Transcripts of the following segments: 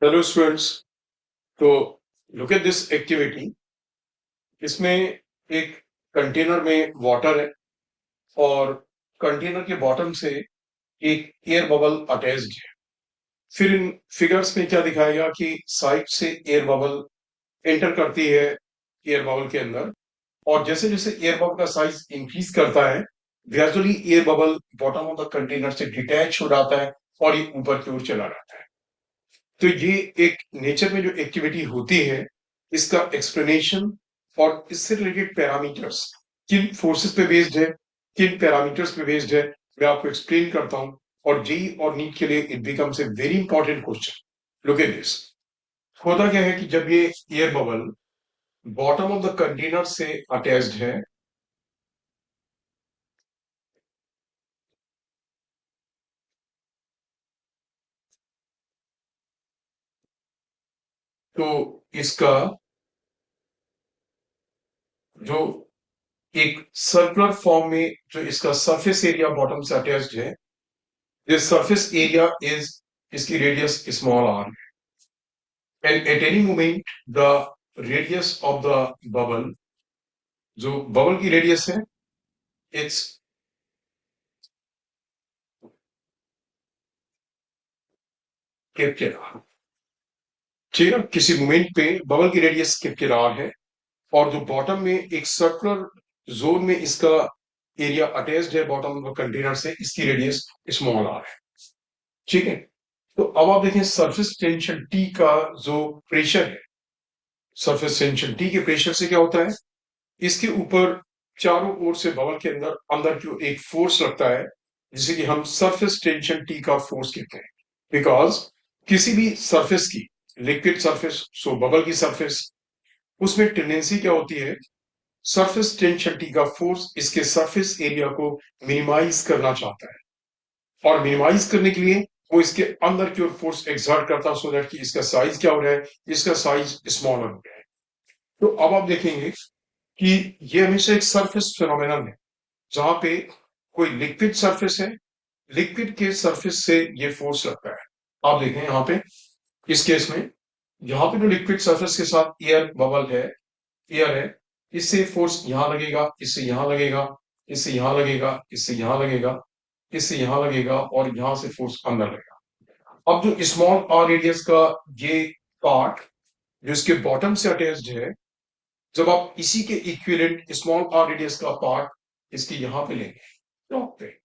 Hello students. तो look at this activity. इसमें एक कंटेनर में वाटर है और कंटेनर के बॉटम से एक एयर बबल अटैच्ड है। फिर इन फिगर्स में क्या दिखाया गया कि साइड से एयर बबल एंटर करती है एयर बबल के अंदर, और जैसे जैसे एयर बबल का साइज इंक्रीज करता है, gradually air bubble bottom of the container से डिटैच हो जाता है और ये ऊपर की ओर चला जाता है। तो ये एक नेचर में जो एक्टिविटी होती है, इसका एक्सप्लेनेशन और इससे रिलेटेड पैरामीटर्स किन फोर्सेस पे बेस्ड है, किन पैरामीटर्स पे बेस्ड है, मैं आपको एक्सप्लेन करता हूं। और जेई और नीट के लिए it becomes a very important question. Look at this. होता क्या है कि जब ये air bubble bottom of the container से अटैच्ड है, तो इसका जो एक सर्कुलर फॉर्म में जो इसका सरफेस एरिया बॉटम से अटैच्ड है, this surface area is इसकी radius small r, and at any moment the radius of the bubble, जो बबल की रेडियस है, इट्स कैपिटल आर। ठीक है, किसी मोमेंट पे बबल की रेडियस कैपिटल आर है और जो बॉटम में एक सर्कुलर जोन में इसका एरिया अटैच्ड है बॉटम ऑफ कंटेनर से, इसकी रेडियस स्मॉल आर है। ठीक है, तो अब आप देखें सरफेस टेंशन टी का जो प्रेशर है, सरफेस टेंशन टी के प्रेशर से क्या होता है, इसके ऊपर चारों ओर से बबल के अंदर अंदर की ओर एक फोर्स लगता है, जिसे कि हम सरफेस टेंशन टी का फोर्स कहते हैं। बिकॉज किसी भी सरफेस की, लिक्विड सरफेस सो बबल की सरफेस, उसमें टेंडेंसी क्या होती है, सरफेस टेंशन टी का फोर्स इसके सरफेस एरिया को मिनिमाइज करना चाहता है, और मिनिमाइज करने के लिए वो इसके अंदर की ओर फोर्स एक्सर्ट करता है, सो दैट कि इसका साइज क्या हो रहा है, इसका साइज स्मॉलर हो गया है। तो अब आप देखेंगे कि ये हमेशा एक सरफेस फिनोमेनन है, जहां पे कोई लिक्विड सरफेस है, लिक्विड के सरफेस से ये फोर्स लगता है। आप देखें यहाँ पे, इस केस में यहाँ पे जो लिक्विड सरफेस के साथ एयर बबल है, एयर है, इससे फोर्स यहां लगेगा, इससे यहां लगेगा, इससे यहां लगेगा, इससे यहां लगेगा, इससे यहां लगेगा, और यहां से फोर्स अंदर लगेगा। अब जो स्मॉल आर रेडियस का ये पार्ट जो इसके बॉटम से अटैच्ड है, जब आप इसी के इक्विवेलेंट स्मॉल आर रेडियस का पार्ट इसके यहां पे लेंगे टॉप पे,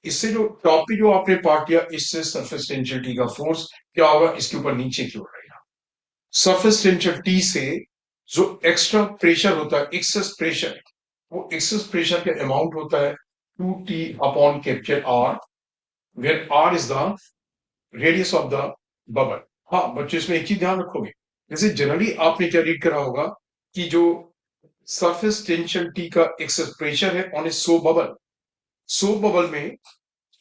इससे जो टॉप पे जो आपने पार्ट लिया, इससे सरफेस टेंशन टी का फोर्स क्या होगा, इसके ऊपर नीचे की ओर रहेगा। सरफेस टेंशन टी से जो एक्स्ट्रा प्रेशर होता है, एक्सेस प्रेशर, वो एक्सेस प्रेशर का अमाउंट होता है 2T upon capital R, where R is the radius of the bubble. हाँ बच्चों, इसमें एक चीज ध्यान रखोगे, जैसे जनरली आपने क्या रीड करा होगा कि जो सरफेस टेंशन टी का एक्सेस प्रेशर है ऑन ए सोप बबल में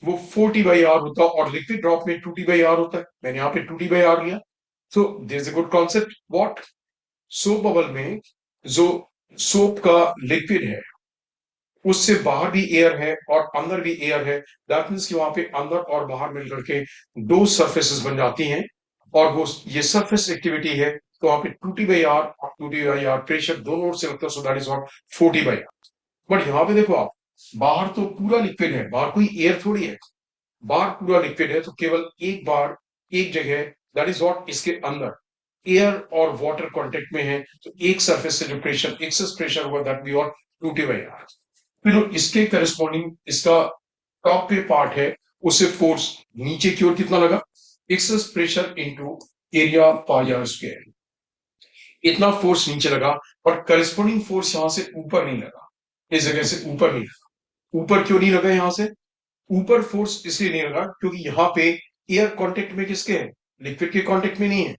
वो 4T/R होता है, और लिक्विड ड्रॉप में 2T/R होता है। मैंने यहाँ पे 2T/R लिया। So there is a good concept. What, soap bubble में जो सोप का लिक्विड है, उससे बाहर भी एयर है और अंदर भी एयर है। दैट मीन्स कि वहां पे अंदर और बाहर मिलकर के दो सरफेसेस बन जाती हैं, और वो ये सरफेस एक्टिविटी है, तो वहां पे 2T/R और 2T/R प्रेशर दोनों ओर से लगता है, so that is what 4T/R। But यहाँ पे देखो आप, बाहर तो पूरा लिक्विड है, बाहर कोई एयर थोड़ी है, बाहर पूरा लिक्विड है, तो केवल एक बार एक जगह, दैट इज व्हाट, इसके अंदर एयर और वाटर कांटेक्ट में है, तो एक सरफेस से जो प्रेशर एक्सेस प्रेशर हुआ, दैट बी और 2T/R। फिर इसके करस्पॉन्डिंग इसका टॉप पे पार्ट है, उससे फोर्स नीचे की ओर कितना लगा, excess pressure into area pi r square, इतना फोर्स नीचे लगा। और करस्पॉन्डिंग फोर्स यहां से ऊपर नहीं लगा, इस जगह से ऊपर नहीं लगा। ऊपर क्यों नहीं लगा, यहां से ऊपर फोर्स इसलिए नहीं लगा क्योंकि यहाँ पे एयर कांटेक्ट में किसके है, लिक्विड के कांटेक्ट में नहीं है,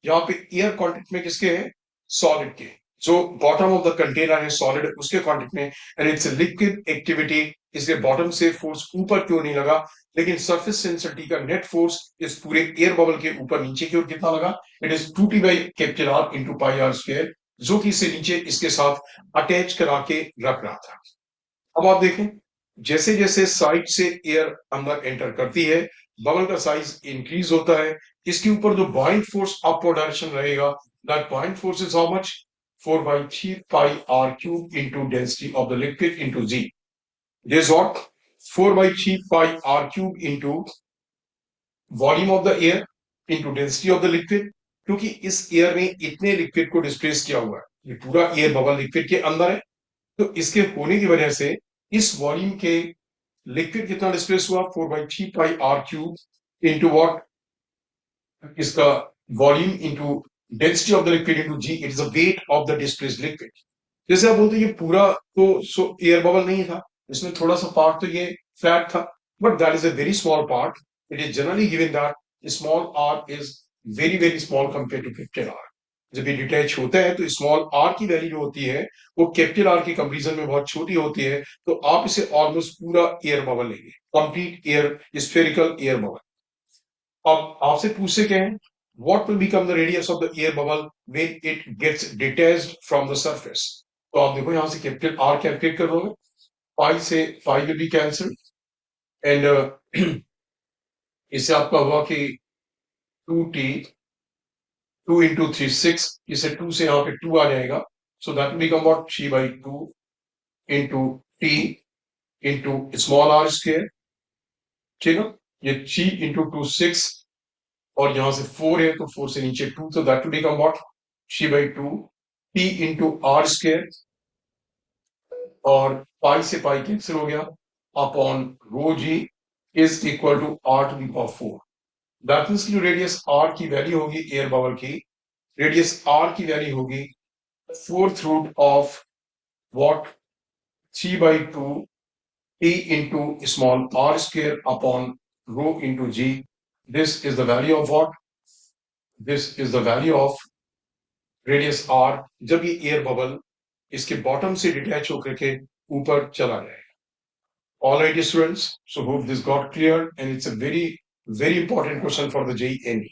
यहाँ पे एयर कांटेक्ट में किसके है, सॉलिड के। जो बॉटम ऑफ द कंटेनर है सॉलिड, उसके कांटेक्ट में, एंड इट्स लिक्विड एक्टिविटी, इसलिए बॉटम से फोर्स ऊपर क्यों नहीं लगा। लेकिन सरफेस टेंसिटी का नेट फोर्स इस पूरे एयर बबल के ऊपर नीचे की ओर कितना लगा, it is 2T/R into pi r square, जो कि इसे नीचे इसके साथ अटैच करा के रख रहा था। अब आप देखें, जैसे जैसे साइड से एयर अंदर एंटर करती है, बबल का साइज इंक्रीज होता है। इसके ऊपर जो बॉइंग फोर्स अपवर्ड डायरेक्शन रहेगा, that Boeing force is how much, 4/3 pi r cube into density of the liquid into g. This is what, 4/3 pi r cube into volume of the air into density of the liquid. क्योंकि इस air में इतने liquid को displace किया हुआ है, ये पूरा एयर बबल लिक्विड के अंदर है, तो इसके होने की वजह से इस वॉल्यूम के लिक्विड कितना डिस्प्लेस हुआ, 4/3 pi r cube into what, इसका volume into density of the liquid into g, it is the weight of the displace liquid. जैसे आप बोलते हैं ये पूरा तो एयर बबल नहीं था, इसमें थोड़ा सा पार्ट तो ये फ्लैट था, but that is a very small part. It is generally given that small r is very very small compare to capital R. जब ये डिटैच होता है तो स्मॉल आर की वैल्यू जो होती है वो कैपिटल आर की कंपेरिजन में बहुत छोटी होती है, तो आप इसे ऑलमोस्ट पूरा एयर बबल लेंगे, complete air spherical air bubble. अब आपसे पूछते क्या है, what will become the radius of the air bubble when it gets detached from the surface? तो आप देखो यहां से कैपिटल आर कैलकुलेट कर लोगे, पाई से पाई विल बी कैंसिल, एंड इससे आपका हुआ कि 2t, 2 into 3 6, इसे 2 से यहाँ पे 2 आ जाएगा, so that will become what, 3/2 into t into small r square. ठीक है, ये 3 into 2 6, और यहां से 4 है तो 4 से नीचे 2, तो that will become what, 3/2 t into r square, और पाई से पाई कैंसिल हो गया, upon rho g is equal to r⁴। That means की जो रेडियस r की वैल्यू होगी एयर बबल की, रेडियस r की वैल्यू होगी 4th root of what, 3/2 t into small r square upon rho into g. This is the value of what? This is the value of radius r जब ये air bubble इसके bottom से detach होकर के ऊपर चला जाए। All right, students. So hope this got clear, and it's a very, very important question for the JEE.